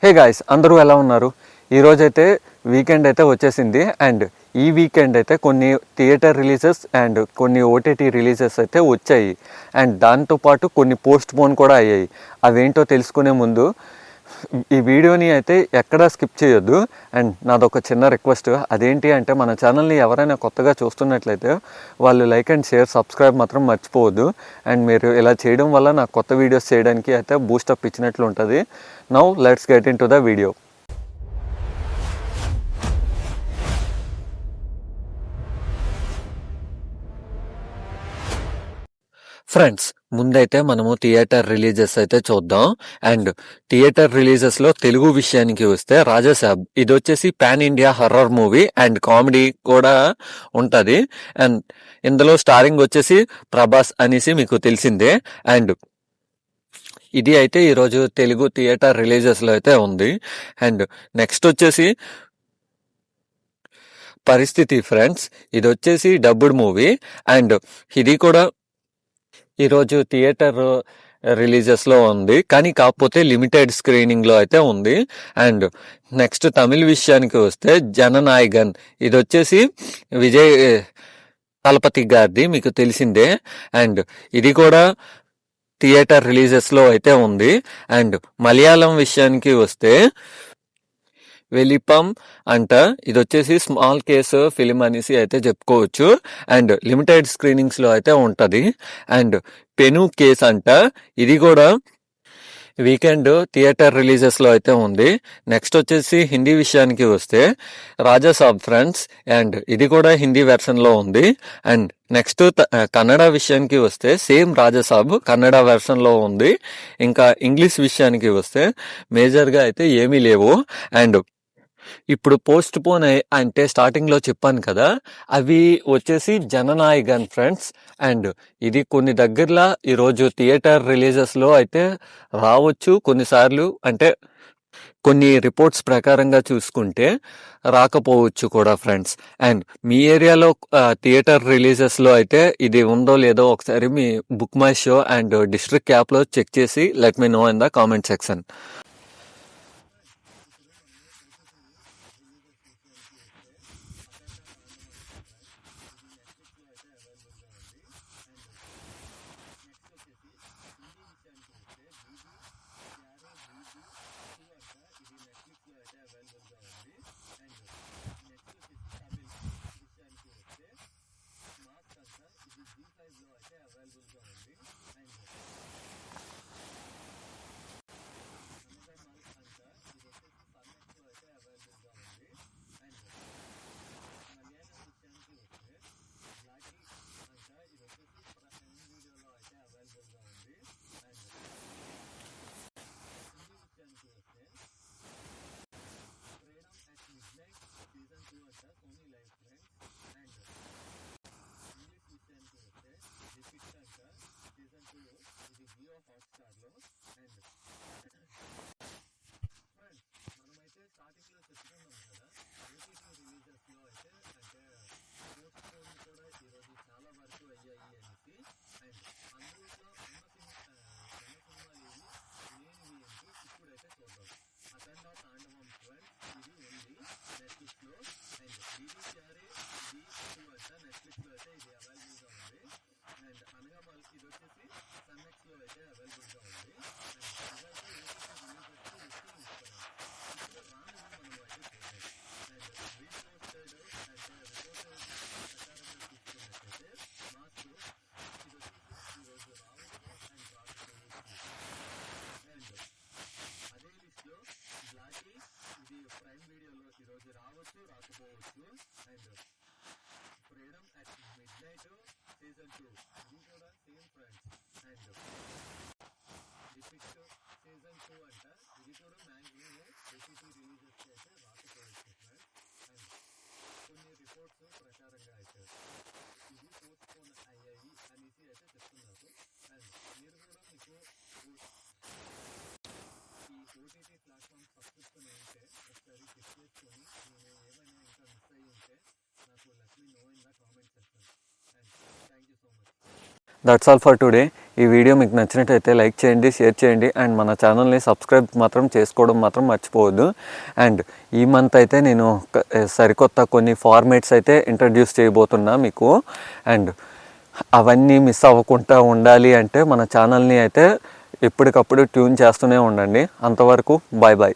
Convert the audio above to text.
Hey guys, అందరూ ఎలా ఉన్నారు? ఈరోజైతే వీకెండ్ అయితే వచ్చేసింది. అండ్ ఈ వీకెండ్ అయితే కొన్ని థియేటర్ రిలీజెస్ అండ్ కొన్ని ఓటీటీ రిలీజెస్ అయితే వచ్చాయి. అండ్ దాంతోపాటు కొన్ని పోస్ట్ పోన్ కూడా అయ్యాయి. అవేంటో తెలుసుకునే ముందు ఈ వీడియోని అయితే ఎక్కడా స్కిప్ చేయొద్దు. అండ్ నాదొక చిన్న రిక్వెస్ట్, అదేంటి అంటే మన ఛానల్ని ఎవరైనా కొత్తగా చూస్తున్నట్లయితే వాళ్ళు లైక్ అండ్ షేర్ సబ్స్క్రైబ్ మాత్రం మర్చిపోవద్దు. అండ్ మీరు ఇలా చేయడం వల్ల నాకు కొత్త వీడియోస్ చేయడానికి అయితే బూస్టప్ ఇచ్చినట్లు ఉంటుంది. Now let's get in to the video. Friends, ముందైతే మనము థియేటర్ రిలీజెస్ అయితే చూద్దాం. అండ్ థియేటర్ రిలీజెస్లో తెలుగు విషయానికి వస్తే రాజాసాబ్, ఇది వచ్చేసి pan India horror movie and comedy కూడా ఉంటుంది. అండ్ ఇందులో స్టారింగ్ వచ్చేసి ప్రభాస్ అనేసి మీకు తెలిసిందే. అండ్ ఇది అయితే ఈరోజు తెలుగు థియేటర్ రిలీజెస్లో అయితే ఉంది. అండ్ నెక్స్ట్ వచ్చేసి పరిస్థితి ఫ్రెండ్స్, ఇది వచ్చేసి డబ్బుడ్ మూవీ. అండ్ ఇది కూడా ఈరోజు థియేటర్ రిలీజెస్లో ఉంది, కానీ కాకపోతే లిమిటెడ్ స్క్రీనింగ్లో అయితే ఉంది. అండ్ నెక్స్ట్ తమిళ విషయానికి వస్తే జననాయగన్, ఇది వచ్చేసి విజయ్ తలపతి గారిది, మీకు తెలిసిందే. అండ్ ఇది కూడా థియేటర్ రిలీజెస్లో అయితే ఉంది. అండ్ మలయాళం విషయానికి వస్తే వెలిపం అంట, ఇది వచ్చేసి స్మాల్ కేసు ఫిలిం అనేసి అయితే చెప్పుకోవచ్చు. అండ్ లిమిటెడ్ స్క్రీనింగ్స్లో అయితే ఉంటుంది. అండ్ పెను కేస్ అంట, ఇది కూడా వీకెండ్ థియేటర్ రిలీజెస్లో అయితే ఉంది. నెక్స్ట్ వచ్చేసి హిందీ విషయానికి వస్తే రాజాసాబ్ ఫ్రెండ్స్, అండ్ ఇది కూడా హిందీ వెర్షన్లో ఉంది. అండ్ నెక్స్ట్ కన్నడ విషయానికి వస్తే సేమ్ రాజాసాబ్ కన్నడ వెర్షన్లో ఉంది. ఇంకా ఇంగ్లీష్ విషయానికి వస్తే మేజర్గా అయితే ఏమీ లేవు. అండ్ ఇప్పుడు పోస్ట్ పోన్ అంటే స్టార్టింగ్లో చెప్పాను కదా, అవి వచ్చేసి జననాయగన్ ఫ్రెండ్స్. అండ్ ఇది కొన్ని దగ్గరలో ఈరోజు థియేటర్ రిలీజెస్లో అయితే రావచ్చు, కొన్నిసార్లు అంటే కొన్ని రిపోర్ట్స్ ప్రకారంగా చూసుకుంటే రాకపోవచ్చు కూడా ఫ్రెండ్స్. అండ్ మీ ఏరియాలో థియేటర్ రిలీజెస్లో అయితే ఇది ఉందో లేదో ఒకసారి మీ book my show and district యాప్లో చెక్ చేసి let me know in the comment section. That's all for today. ఈ వీడియో మీకు నచ్చినట్టయితే లైక్ చేయండి, షేర్ చేయండి అండ్ మన ఛానల్ని సబ్స్క్రైబ్ మాత్రం చేసుకోవడం మాత్రం మర్చిపోవద్దు. అండ్ ఈ మంత్ అయితే నేను సరికొత్త కొన్ని ఫార్మేట్స్ అయితే ఇంట్రడ్యూస్ చేయబోతున్నా మీకు. అండ్ అవన్నీ మిస్ అవ్వకుండా ఉండాలి అంటే మన ఛానల్ని అయితే ఎప్పటికప్పుడు ట్యూన్ చేస్తూనే ఉండండి. అంతవరకు బాయ్ బాయ్.